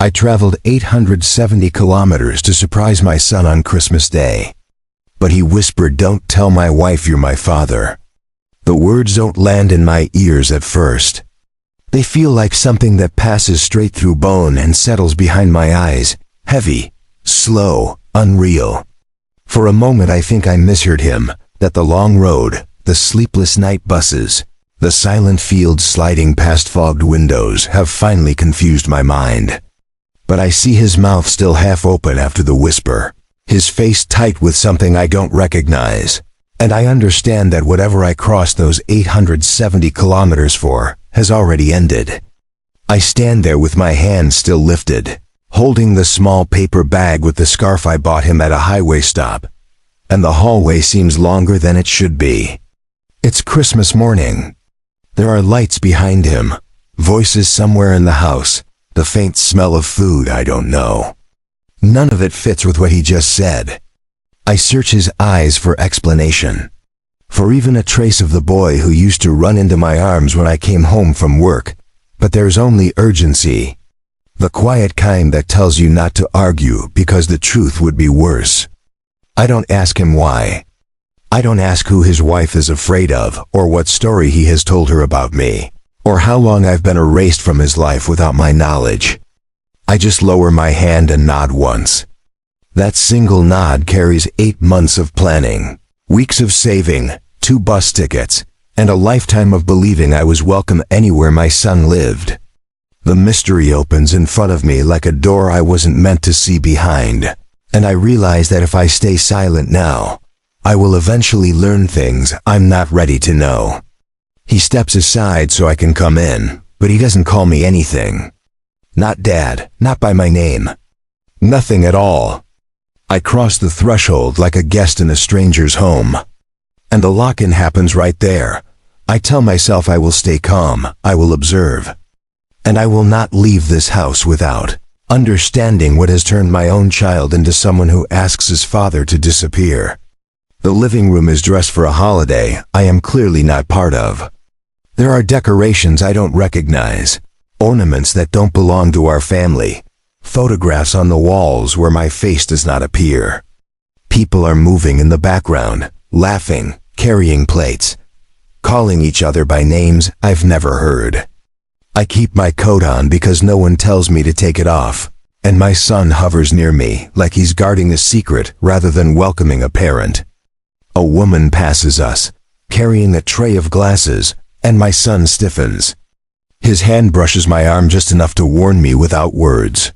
I traveled 870 kilometers to surprise my son on Christmas Day. But he whispered, "Don't tell my wife you're my father." The words don't land in my ears at first. They feel like something that passes straight through bone and settles behind my eyes, heavy, slow, unreal. For a moment I think I misheard him, that the long road, the sleepless night buses, the silent fields sliding past fogged windows have finally confused my mind. But I see his mouth still half open after the whisper, his face tight with something I don't recognize, and I understand that whatever I crossed those 870 kilometers for has already ended. I stand there with my hand still lifted, holding the small paper bag with the scarf I bought him at a highway stop, and the hallway seems longer than it should be. It's Christmas morning. There are lights behind him, voices somewhere in the house, the faint smell of food I don't know. None of it fits with what he just said. I search his eyes for explanation, for even a trace of the boy who used to run into my arms when I came home from work, but there's only urgency. The quiet kind that tells you not to argue because the truth would be worse. I don't ask him why. I don't ask who his wife is afraid of, or what story he has told her about me, or how long I've been erased from his life without my knowledge. I just lower my hand and nod once. That single nod carries 8 months of planning, weeks of saving, 2 bus tickets, and a lifetime of believing I was welcome anywhere my son lived. The mystery opens in front of me like a door I wasn't meant to see behind, and I realize that if I stay silent now, I will eventually learn things I'm not ready to know. He steps aside so I can come in, but he doesn't call me anything. Not Dad, not by my name. Nothing at all. I cross the threshold like a guest in a stranger's home. And the lock-in happens right there. I tell myself I will stay calm, I will observe. And I will not leave this house without understanding what has turned my own child into someone who asks his father to disappear. The living room is dressed for a holiday I am clearly not part of. There are decorations I don't recognize, ornaments that don't belong to our family, photographs on the walls where my face does not appear. People are moving in the background, laughing, carrying plates, calling each other by names I've never heard. I keep my coat on because no one tells me to take it off, and my son hovers near me like he's guarding a secret rather than welcoming a parent. A woman passes us, carrying a tray of glasses, and my son stiffens. His hand brushes my arm just enough to warn me without words.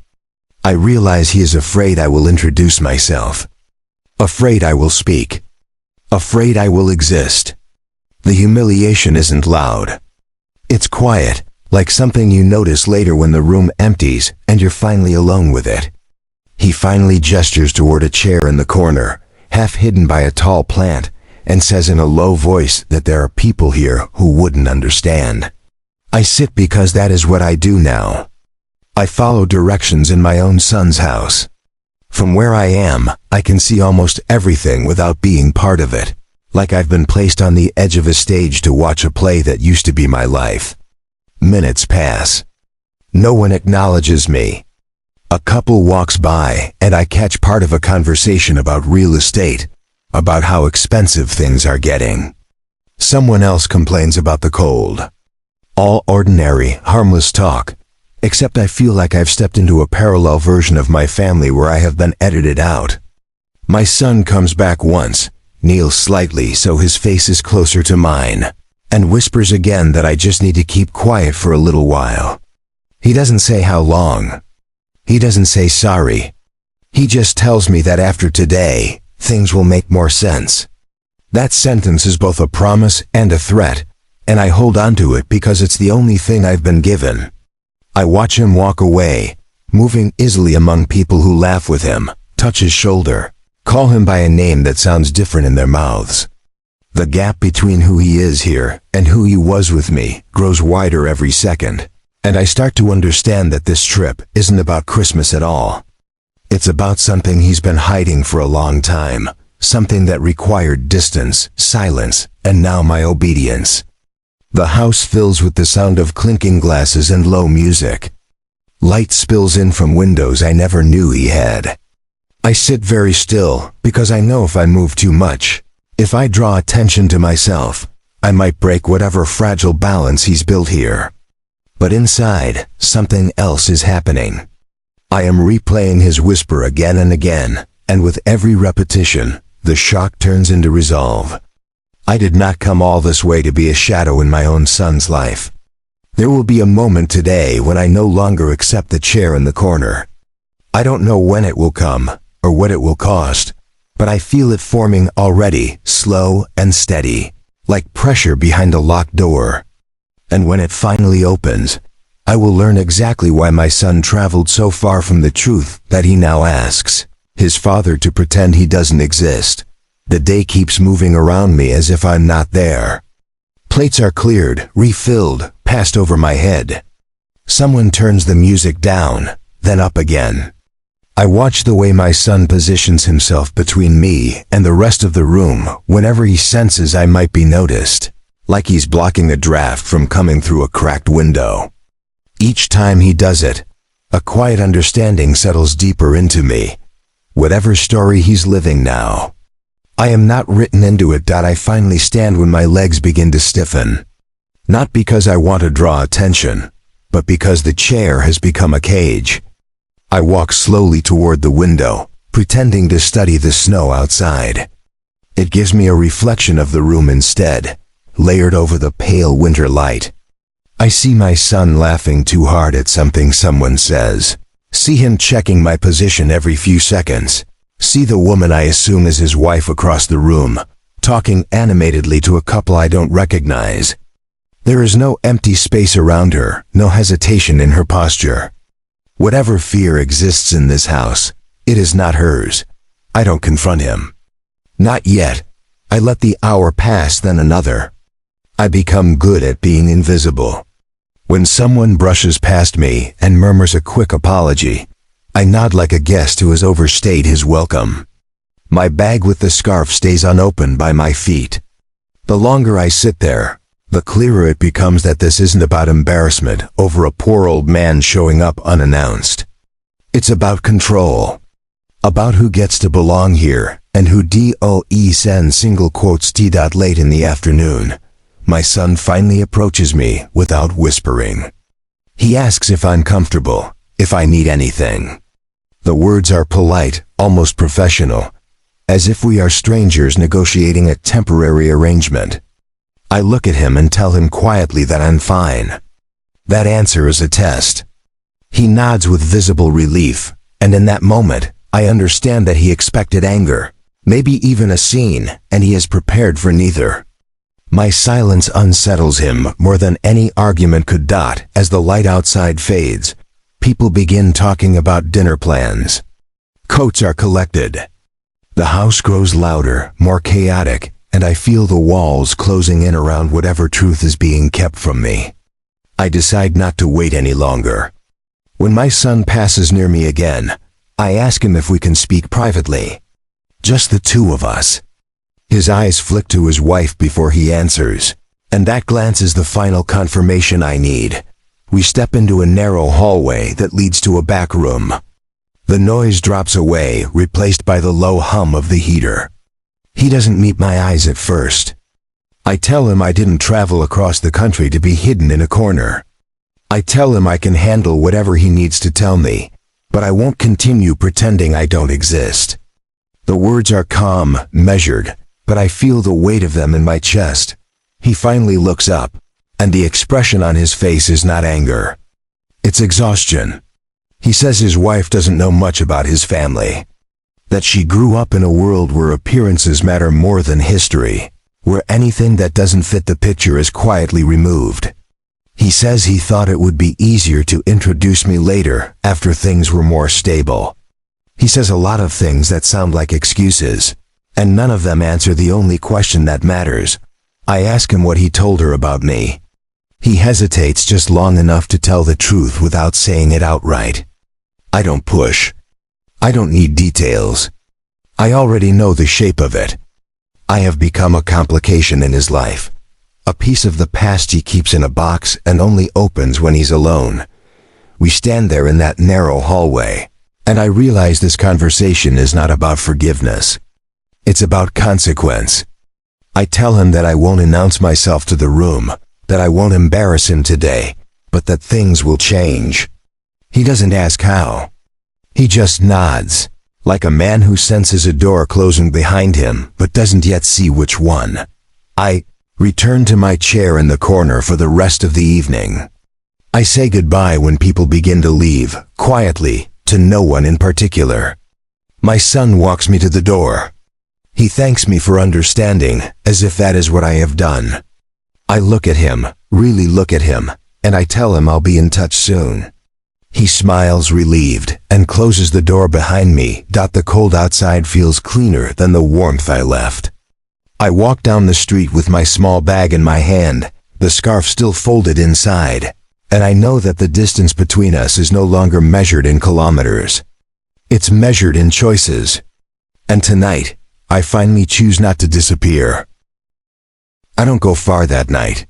I realize he is afraid I will introduce myself. Afraid I will speak. Afraid I will exist. The humiliation isn't loud. It's quiet, like something you notice later when the room empties and you're finally alone with it. He finally gestures toward a chair in the corner, half hidden by a tall plant, and says in a low voice that there are people here who wouldn't understand. I sit because that is what I do now. I follow directions in my own son's house. From where I am, I can see almost everything without being part of it, like I've been placed on the edge of a stage to watch a play that used to be my life. Minutes pass. No one acknowledges me. A couple walks by, and I catch part of a conversation about real estate, about how expensive things are getting. Someone else complains about the cold. All ordinary, harmless talk, except I feel like I've stepped into a parallel version of my family where I have been edited out. My son comes back once, kneels slightly so his face is closer to mine, and whispers again that I just need to keep quiet for a little while. He doesn't say how long. He doesn't say sorry. He just tells me that after today, things will make more sense. That sentence is both a promise and a threat, and I hold on to it because it's the only thing I've been given. I watch him walk away, moving easily among people who laugh with him, touch his shoulder, call him by a name that sounds different in their mouths. The gap between who he is here and who he was with me grows wider every second, and I start to understand that this trip isn't about Christmas at all. It's about something he's been hiding for a long time, something that required distance, silence, and now my obedience. The house fills with the sound of clinking glasses and low music. Light spills in from windows I never knew he had. I sit very still because I know if I move too much, if I draw attention to myself, I might break whatever fragile balance he's built here. But inside, something else is happening. I am replaying his whisper again and again, and with every repetition, the shock turns into resolve. I did not come all this way to be a shadow in my own son's life. There will be a moment today when I no longer accept the chair in the corner. I don't know when it will come, or what it will cost, but I feel it forming already, slow and steady, like pressure behind a locked door. And when it finally opens, I will learn exactly why my son traveled so far from the truth that he now asks his father to pretend he doesn't exist. The day keeps moving around me as if I'm not there. Plates are cleared, refilled, passed over my head. Someone turns the music down, then up again. I watch the way my son positions himself between me and the rest of the room whenever he senses I might be noticed, like he's blocking a draft from coming through a cracked window. Each time he does it, a quiet understanding settles deeper into me. Whatever story he's living now, I am not written into it. I finally stand when my legs begin to stiffen. Not because I want to draw attention, but because the chair has become a cage. I walk slowly toward the window, pretending to study the snow outside. It gives me a reflection of the room instead, layered over the pale winter light. I see my son laughing too hard at something someone says. See him checking my position every few seconds. See the woman I assume is his wife across the room, talking animatedly to a couple I don't recognize. There is no empty space around her, no hesitation in her posture. Whatever fear exists in this house, it is not hers. I don't confront him. Not yet. I let the hour pass, then another. I become good at being invisible. When someone brushes past me and murmurs a quick apology, I nod like a guest who has overstayed his welcome. My bag with the scarf stays unopened by my feet. The longer I sit there, the clearer it becomes that this isn't about embarrassment over a poor old man showing up unannounced. It's about control. About who gets to belong here, and who sends single quotes late in the afternoon. My son finally approaches me without whispering. He asks if I'm comfortable, if I need anything. The words are polite, almost professional, as if we are strangers negotiating a temporary arrangement. I look at him and tell him quietly that I'm fine. That answer is a test. He nods with visible relief, and in that moment, I understand that he expected anger, maybe even a scene, and he is prepared for neither. My silence unsettles him more than any argument could. As the light outside fades, people begin talking about dinner plans. Coats are collected. The house grows louder, more chaotic, and I feel the walls closing in around whatever truth is being kept from me. I decide not to wait any longer. When my son passes near me again, I ask him if we can speak privately. Just the two of us. His eyes flick to his wife before he answers, and that glance is the final confirmation I need. We step into a narrow hallway that leads to a back room. The noise drops away, replaced by the low hum of the heater. He doesn't meet my eyes at first. I tell him I didn't travel across the country to be hidden in a corner. I tell him I can handle whatever he needs to tell me, but I won't continue pretending I don't exist. The words are calm, measured, but I feel the weight of them in my chest. He finally looks up, and the expression on his face is not anger. It's exhaustion. He says his wife doesn't know much about his family. That she grew up in a world where appearances matter more than history, where anything that doesn't fit the picture is quietly removed. He says he thought it would be easier to introduce me later, after things were more stable. He says a lot of things that sound like excuses, and none of them answer the only question that matters. I ask him what he told her about me. He hesitates just long enough to tell the truth without saying it outright. I don't push. I don't need details. I already know the shape of it. I have become a complication in his life. A piece of the past he keeps in a box and only opens when he's alone. We stand there in that narrow hallway, and I realize this conversation is not about forgiveness. It's about consequence. I tell him that I won't announce myself to the room, that I won't embarrass him today, but that things will change. He doesn't ask how. He just nods, like a man who senses a door closing behind him but doesn't yet see which one. I return to my chair in the corner for the rest of the evening. I say goodbye when people begin to leave, quietly, to no one in particular. My son walks me to the door. He thanks me for understanding, as if that is what I have done. I look at him, really look at him, and I tell him I'll be in touch soon. He smiles relieved and closes the door behind me. The cold outside feels cleaner than the warmth I left. I walk down the street with my small bag in my hand, the scarf still folded inside, and I know that the distance between us is no longer measured in kilometers. It's measured in choices. And tonight, I finally choose not to disappear. I don't go far that night.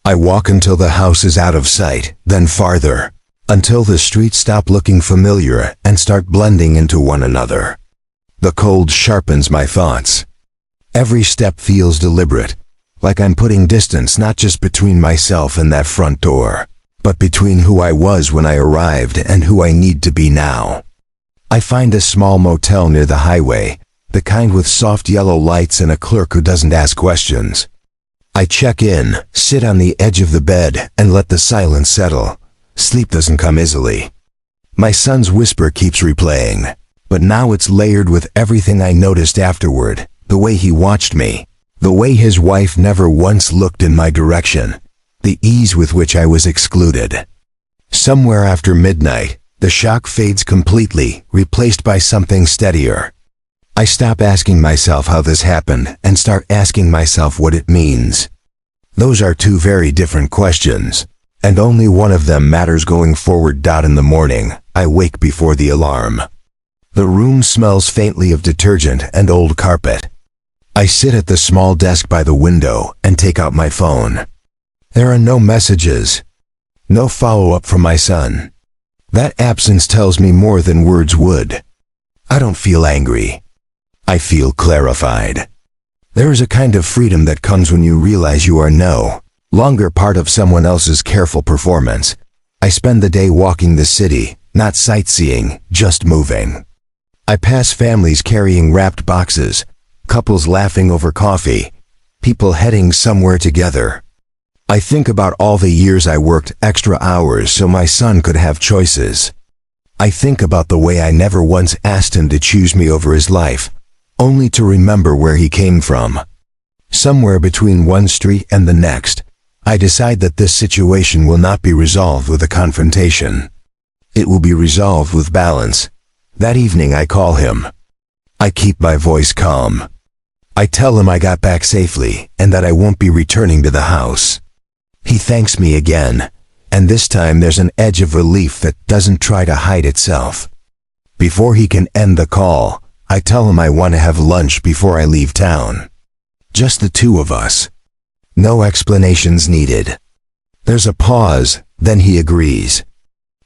I walk until the house is out of sight, then farther, until the streets stop looking familiar and start blending into one another. The cold sharpens my thoughts. Every step feels deliberate, like I'm putting distance not just between myself and that front door, but between who I was when I arrived and who I need to be now. I find a small motel near the highway, the kind with soft yellow lights and a clerk who doesn't ask questions. I check in, sit on the edge of the bed, and let the silence settle. Sleep doesn't come easily. My son's whisper keeps replaying, but now it's layered with everything I noticed afterward, the way he watched me, the way his wife never once looked in my direction, the ease with which I was excluded. Somewhere after midnight, the shock fades completely, replaced by something steadier. I stop asking myself how this happened and start asking myself what it means. Those are two very different questions, and only one of them matters going forward. In the morning, I wake before the alarm. The room smells faintly of detergent and old carpet. I sit at the small desk by the window and take out my phone. There are no messages, no follow-up from my son. That absence tells me more than words would. I don't feel angry. I feel clarified. There is a kind of freedom that comes when you realize you are no longer part of someone else's careful performance. I spend the day walking the city, not sightseeing, just moving. I pass families carrying wrapped boxes, couples laughing over coffee, people heading somewhere together. I think about all the years I worked extra hours so my son could have choices. I think about the way I never once asked him to choose me over his life, only to remember where he came from. Somewhere between one street and the next, I decide that this situation will not be resolved with a confrontation. It will be resolved with balance. That evening I call him. I keep my voice calm. I tell him I got back safely and that I won't be returning to the house. He thanks me again, and this time there's an edge of relief that doesn't try to hide itself. Before he can end the call, I tell him I want to have lunch before I leave town. Just the two of us. No explanations needed. There's a pause, then he agrees.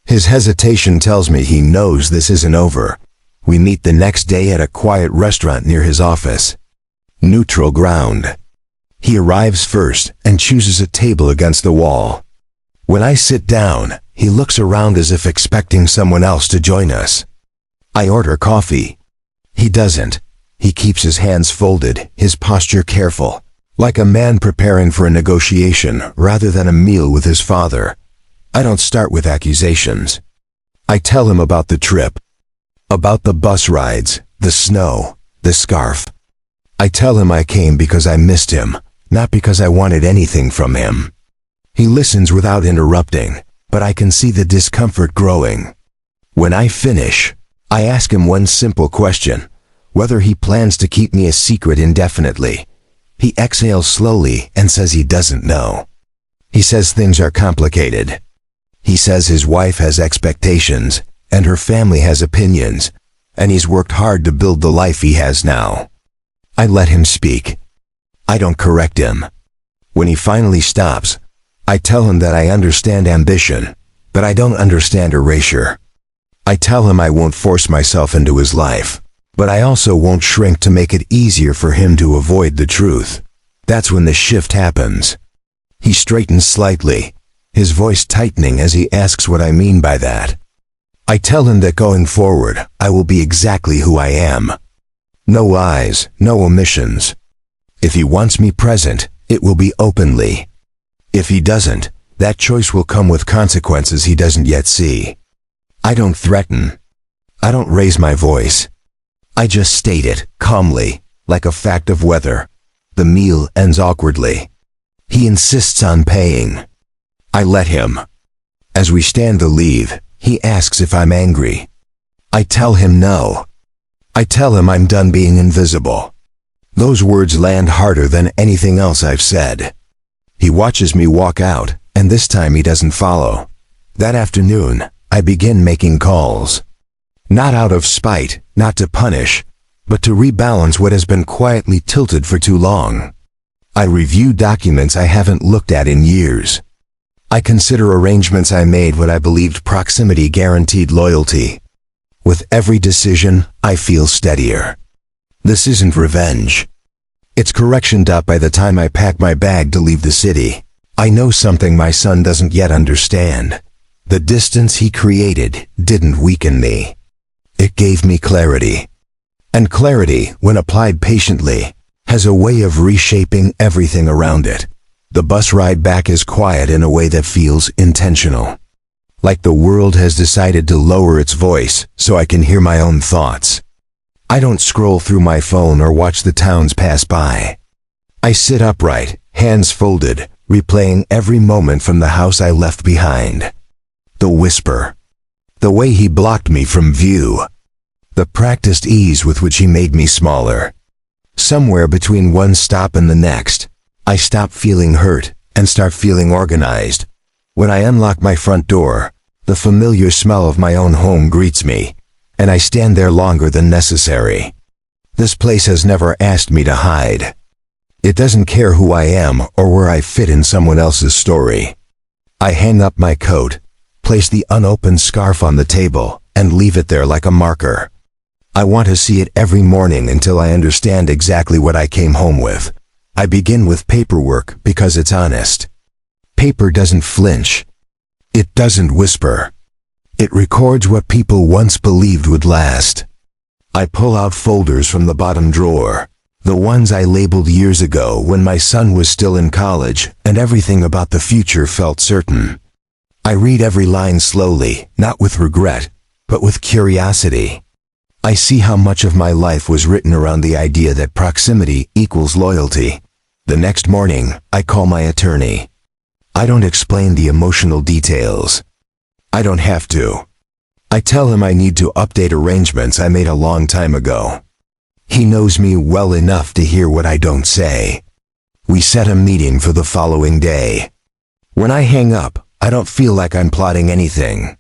His hesitation tells me he knows this isn't over. We meet the next day at a quiet restaurant near his office. Neutral ground. He arrives first and chooses a table against the wall. When I sit down, he looks around as if expecting someone else to join us. I order coffee. He doesn't. He keeps his hands folded, his posture careful, like a man preparing for a negotiation rather than a meal with his father. I don't start with accusations. I tell him about the trip, about the bus rides, the snow, the scarf. I tell him I came because I missed him, not because I wanted anything from him. He listens without interrupting, but I can see the discomfort growing. When I finish, I ask him one simple question, whether he plans to keep me a secret indefinitely. He exhales slowly and says he doesn't know. He says things are complicated. He says his wife has expectations, and her family has opinions, and he's worked hard to build the life he has now. I let him speak. I don't correct him. When he finally stops, I tell him that I understand ambition, but I don't understand erasure. I tell him I won't force myself into his life, but I also won't shrink to make it easier for him to avoid the truth. That's when the shift happens. He straightens slightly, his voice tightening as he asks what I mean by that. I tell him that going forward, I will be exactly who I am. No lies, no omissions. If he wants me present, it will be openly. If he doesn't, that choice will come with consequences he doesn't yet see. I don't threaten. I don't raise my voice. I just state it, calmly, like a fact of weather. The meal ends awkwardly. He insists on paying. I let him. As we stand to leave, he asks if I'm angry. I tell him no. I tell him I'm done being invisible. Those words land harder than anything else I've said. He watches me walk out, and this time he doesn't follow. That afternoon, I begin making calls. Not out of spite, not to punish, but to rebalance what has been quietly tilted for too long. I review documents I haven't looked at in years. I consider arrangements I made when I believed proximity guaranteed loyalty. With every decision, I feel steadier. This isn't revenge. It's correction. By the time I pack my bag to leave the city, I know something my son doesn't yet understand. The distance he created didn't weaken me. It gave me clarity. And clarity, when applied patiently, has a way of reshaping everything around it. The bus ride back is quiet in a way that feels intentional. Like the world has decided to lower its voice so I can hear my own thoughts. I don't scroll through my phone or watch the towns pass by. I sit upright, hands folded, replaying every moment from the house I left behind. The whisper. The way he blocked me from view. The practiced ease with which he made me smaller. Somewhere between one stop and the next, I stop feeling hurt and start feeling organized. When I unlock my front door, the familiar smell of my own home greets me, and I stand there longer than necessary. This place has never asked me to hide. It doesn't care who I am or where I fit in someone else's story. I hang up my coat, place the unopened scarf on the table, and leave it there like a marker. I want to see it every morning until I understand exactly what I came home with. I begin with paperwork because it's honest. Paper doesn't flinch. It doesn't whisper. It records what people once believed would last. I pull out folders from the bottom drawer, the ones I labeled years ago when my son was still in college and everything about the future felt certain. I read every line slowly, not with regret, but with curiosity. I see how much of my life was written around the idea that proximity equals loyalty. The next morning, I call my attorney. I don't explain the emotional details. I don't have to. I tell him I need to update arrangements I made a long time ago. He knows me well enough to hear what I don't say. We set a meeting for the following day. When I hang up, I don't feel like I'm plotting anything.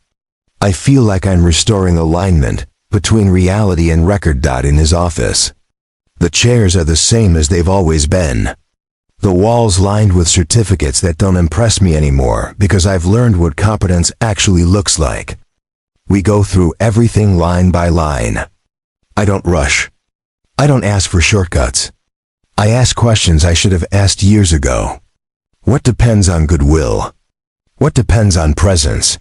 I feel like I'm restoring alignment between reality and record. In his office. The chairs are the same as they've always been. The walls lined with certificates that don't impress me anymore because I've learned what competence actually looks like. We go through everything line by line. I don't rush. I don't ask for shortcuts. I ask questions I should have asked years ago. What depends on goodwill? What depends on presence?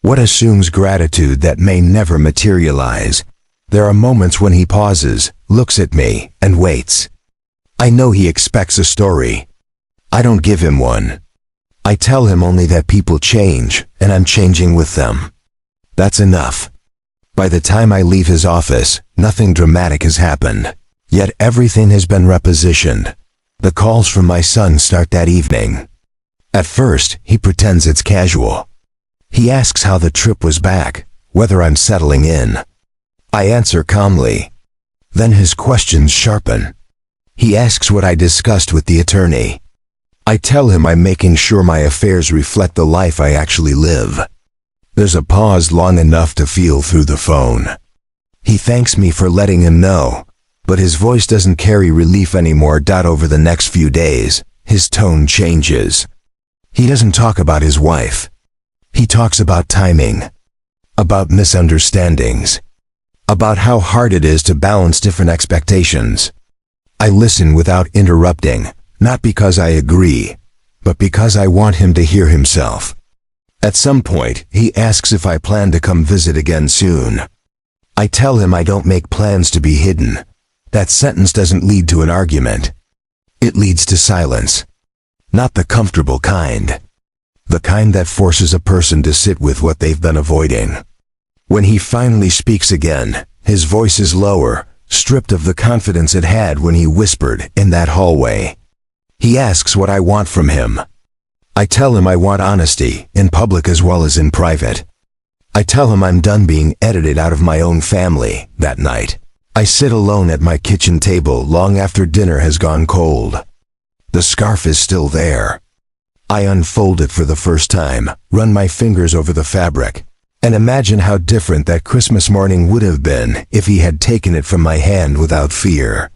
What assumes gratitude that may never materialize? There are moments when he pauses, looks at me, and waits. I know he expects a story. I don't give him one. I tell him only that people change, and I'm changing with them. That's enough. By the time I leave his office, nothing dramatic has happened. Yet everything has been repositioned. The calls from my son start that evening. At first, he pretends it's casual. He asks how the trip was back, whether I'm settling in. I answer calmly. Then his questions sharpen. He asks what I discussed with the attorney. I tell him I'm making sure my affairs reflect the life I actually live. There's a pause long enough to feel through the phone. He thanks me for letting him know, but his voice doesn't carry relief anymore. Over the next few days, his tone changes. He doesn't talk about his wife. He talks about timing, about misunderstandings, about how hard it is to balance different expectations. I listen without interrupting, not because I agree, but because I want him to hear himself. At some point, he asks if I plan to come visit again soon. I tell him I don't make plans to be hidden. That sentence doesn't lead to an argument. It leads to silence. Not the comfortable kind. The kind that forces a person to sit with what they've been avoiding. When he finally speaks again, his voice is lower, stripped of the confidence it had when he whispered in that hallway. He asks what I want from him. I tell him I want honesty, in public as well as in private. I tell him I'm done being edited out of my own family that night. I sit alone at my kitchen table long after dinner has gone cold. The scarf is still there. I unfold it for the first time, run my fingers over the fabric, and imagine how different that Christmas morning would have been if he had taken it from my hand without fear.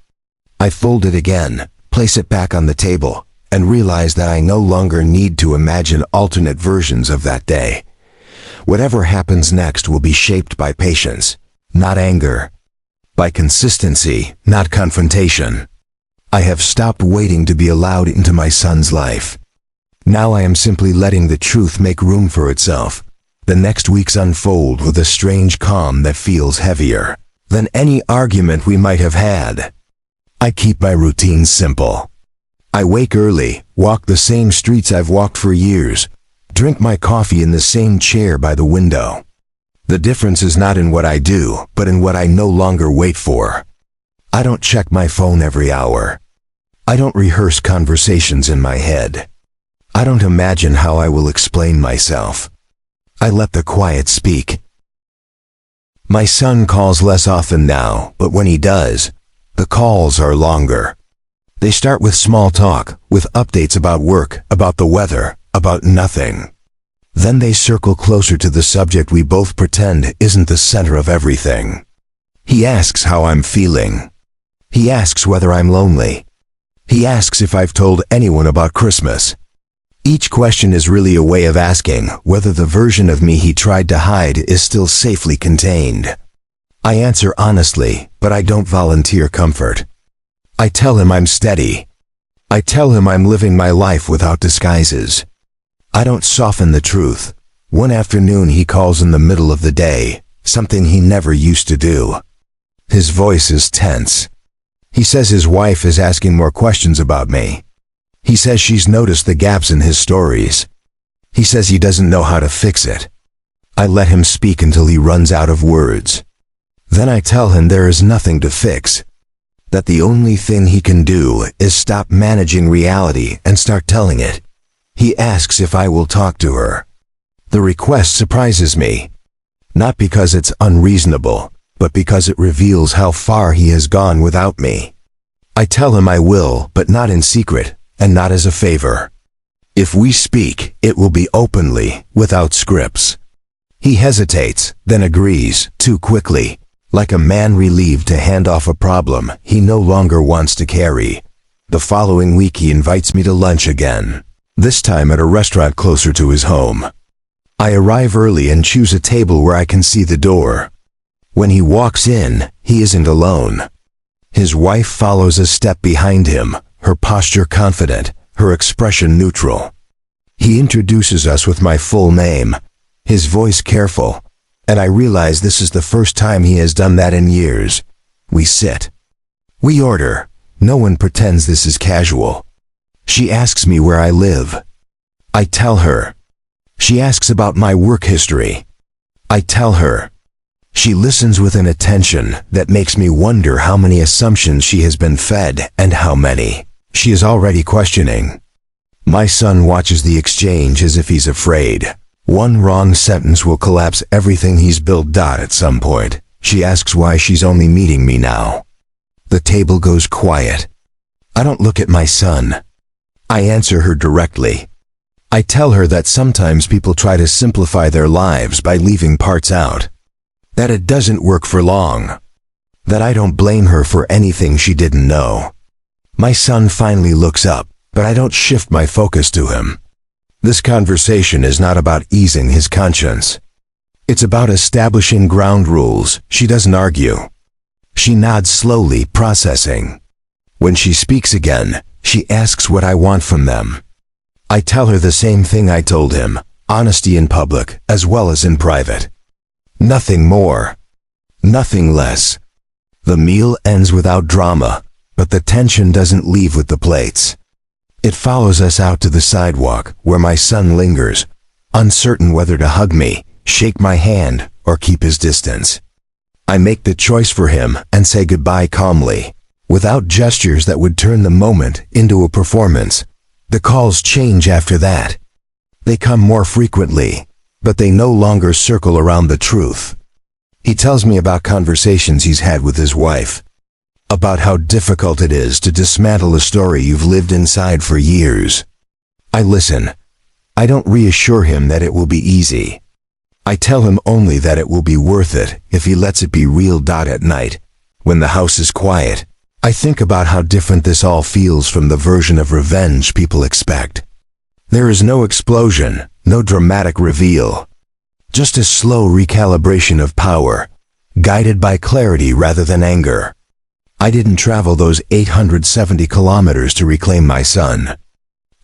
I fold it again, place it back on the table, and realize that I no longer need to imagine alternate versions of that day. Whatever happens next will be shaped by patience, not anger. By consistency, not confrontation. I have stopped waiting to be allowed into my son's life. Now I am simply letting the truth make room for itself. The next weeks unfold with a strange calm that feels heavier than any argument we might have had. I keep my routine simple. I wake early, walk the same streets I've walked for years, drink my coffee in the same chair by the window. The difference is not in what I do, but in what I no longer wait for. I don't check my phone every hour. I don't rehearse conversations in my head. I don't imagine how I will explain myself. I let the quiet speak. My son calls less often now, but when he does, the calls are longer. They start with small talk, with updates about work, about the weather, about nothing. Then they circle closer to the subject we both pretend isn't the center of everything. He asks how I'm feeling. He asks whether I'm lonely. He asks if I've told anyone about Christmas. Each question is really a way of asking whether the version of me he tried to hide is still safely contained. I answer honestly, but I don't volunteer comfort. I tell him I'm steady. I tell him I'm living my life without disguises. I don't soften the truth. One afternoon he calls in the middle of the day, something he never used to do. His voice is tense. He says his wife is asking more questions about me. He says she's noticed the gaps in his stories. He says he doesn't know how to fix it. I let him speak until he runs out of words. Then I tell him there is nothing to fix. That the only thing he can do is stop managing reality and start telling it. He asks if I will talk to her. The request surprises me. Not because it's unreasonable, but because it reveals how far he has gone without me. I tell him I will, but not in secret, and not as a favor. If we speak, it will be openly, without scripts. He hesitates, then agrees, too quickly. Like a man relieved to hand off a problem he no longer wants to carry. The following week he invites me to lunch again, this time at a restaurant closer to his home. I arrive early and choose a table where I can see the door. When he walks in, he isn't alone. His wife follows a step behind him, her posture confident, her expression neutral. He introduces us with my full name, his voice careful, and I realize this is the first time he has done that in years. We sit. We order. No one pretends this is casual. She asks me where I live. I tell her. She asks about my work history. I tell her. She listens with an attention that makes me wonder how many assumptions she has been fed and how many she is already questioning. My son watches the exchange as if he's afraid. One wrong sentence will collapse everything he's built. At some point, she asks why she's only meeting me now. The table goes quiet. I don't look at my son. I answer her directly. I tell her that sometimes people try to simplify their lives by leaving parts out. That it doesn't work for long. That I don't blame her for anything she didn't know. My son finally looks up, but I don't shift my focus to him. This conversation is not about easing his conscience. It's about establishing ground rules. She doesn't argue. She nods slowly, processing. When she speaks again, she asks what I want from them. I tell her the same thing I told him, honesty in public as well as in private. Nothing more. Nothing less. The meal ends without drama, but the tension doesn't leave with the plates. It follows us out to the sidewalk, where my son lingers, uncertain whether to hug me, shake my hand, or keep his distance. I make the choice for him and say goodbye calmly, without gestures that would turn the moment into a performance. The calls change after that. They come more frequently, but they no longer circle around the truth. He tells me about conversations he's had with his wife, about how difficult it is to dismantle a story you've lived inside for years. I listen. I don't reassure him that it will be easy. I tell him only that it will be worth it if he lets it be real. At night, when the house is quiet, I think about how different this all feels from the version of revenge people expect. There is no explosion, no dramatic reveal. Just a slow recalibration of power, guided by clarity rather than anger. I didn't travel those 870 kilometers to reclaim my son.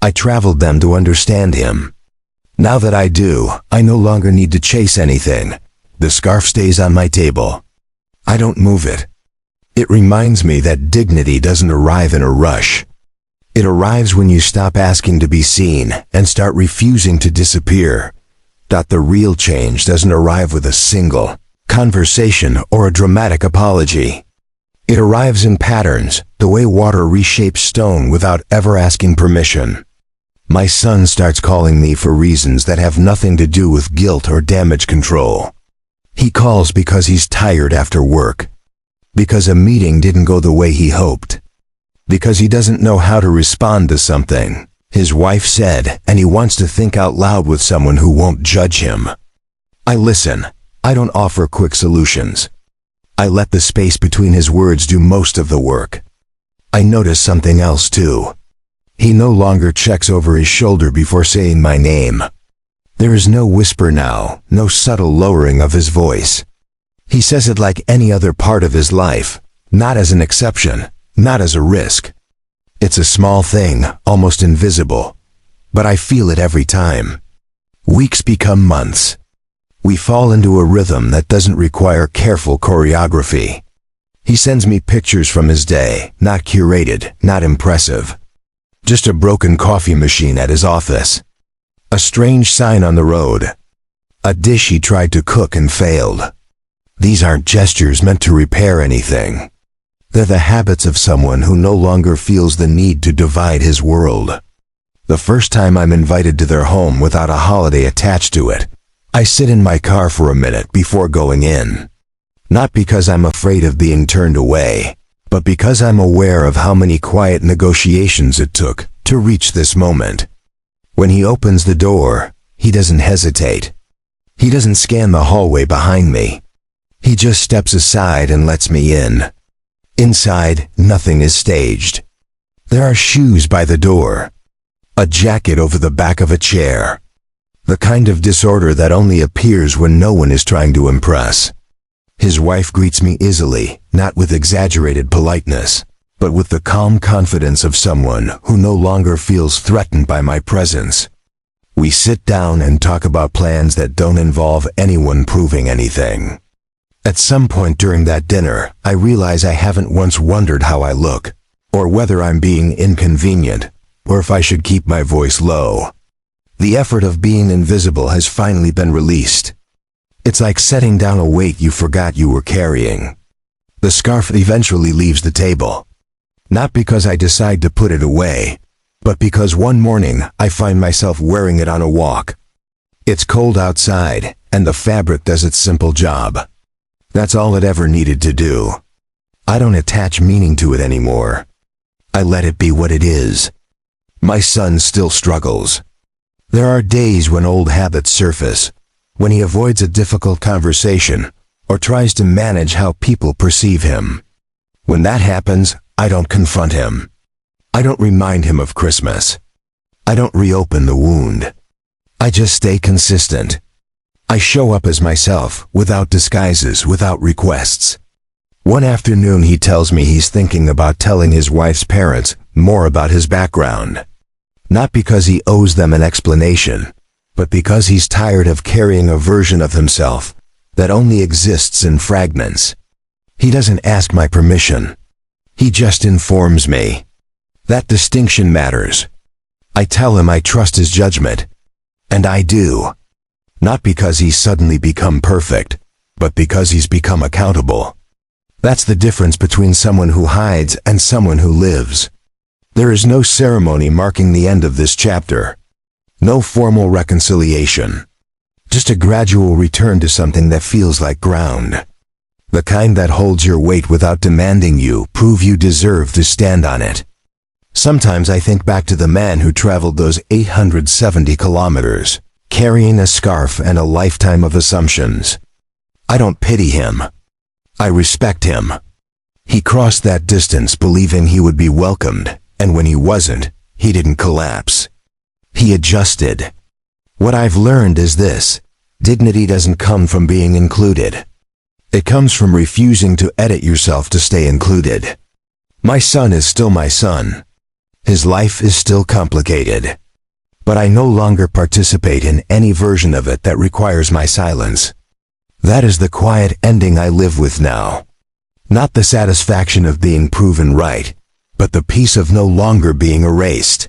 I traveled them to understand him. Now that I do, I no longer need to chase anything. The scarf stays on my table. I don't move it. It reminds me that dignity doesn't arrive in a rush. It arrives when you stop asking to be seen and start refusing to disappear. The real change doesn't arrive with a single conversation or a dramatic apology. It arrives in patterns, the way water reshapes stone without ever asking permission. My son starts calling me for reasons that have nothing to do with guilt or damage control. He calls because he's tired after work, because a meeting didn't go the way he hoped, because he doesn't know how to respond to something his wife said, and he wants to think out loud with someone who won't judge him. I listen. I don't offer quick solutions. I let the space between his words do most of the work. I notice something else too. He no longer checks over his shoulder before saying my name. There is no whisper now, no subtle lowering of his voice. He says it like any other part of his life, not as an exception, not as a risk. It's a small thing, almost invisible, but I feel it every time. Weeks become months. We fall into a rhythm that doesn't require careful choreography. He sends me pictures from his day, not curated, not impressive. Just a broken coffee machine at his office. A strange sign on the road. A dish he tried to cook and failed. These aren't gestures meant to repair anything. They're the habits of someone who no longer feels the need to divide his world. The first time I'm invited to their home without a holiday attached to it, I sit in my car for a minute before going in. Not because I'm afraid of being turned away, but because I'm aware of how many quiet negotiations it took to reach this moment. When he opens the door, he doesn't hesitate. He doesn't scan the hallway behind me. He just steps aside and lets me in. Inside, nothing is staged. There are shoes by the door. A jacket over the back of a chair. The kind of disorder that only appears when no one is trying to impress. His wife greets me easily, not with exaggerated politeness, but with the calm confidence of someone who no longer feels threatened by my presence. We sit down and talk about plans that don't involve anyone proving anything. At some point during that dinner, I realize I haven't once wondered how I look, or whether I'm being inconvenient, or if I should keep my voice low. The effort of being invisible has finally been released. It's like setting down a weight you forgot you were carrying. The scarf eventually leaves the table. Not because I decide to put it away, but because one morning I find myself wearing it on a walk. It's cold outside, and the fabric does its simple job. That's all it ever needed to do. I don't attach meaning to it anymore. I let it be what it is. My son still struggles. There are days when old habits surface, when he avoids a difficult conversation or tries to manage how people perceive him. When that happens, I don't confront him. I don't remind him of Christmas. I don't reopen the wound. I just stay consistent. I show up as myself, without disguises, without requests. One afternoon he tells me he's thinking about telling his wife's parents more about his background. Not because he owes them an explanation, but because he's tired of carrying a version of himself that only exists in fragments. He doesn't ask my permission. He just informs me. That distinction matters. I tell him I trust his judgment. And I do. Not because he's suddenly become perfect, but because he's become accountable. That's the difference between someone who hides and someone who lives. There is no ceremony marking the end of this chapter. No formal reconciliation. Just a gradual return to something that feels like ground. The kind that holds your weight without demanding you prove you deserve to stand on it. Sometimes I think back to the man who traveled those 870 kilometers, carrying a scarf and a lifetime of assumptions. I don't pity him. I respect him. He crossed that distance believing he would be welcomed, and when he wasn't, he didn't collapse. He adjusted. What I've learned is this: dignity doesn't come from being included. It comes from refusing to edit yourself to stay included. My son is still my son. His life is still complicated. But I no longer participate in any version of it that requires my silence. That is the quiet ending I live with now. Not the satisfaction of being proven right, but the peace of no longer being erased.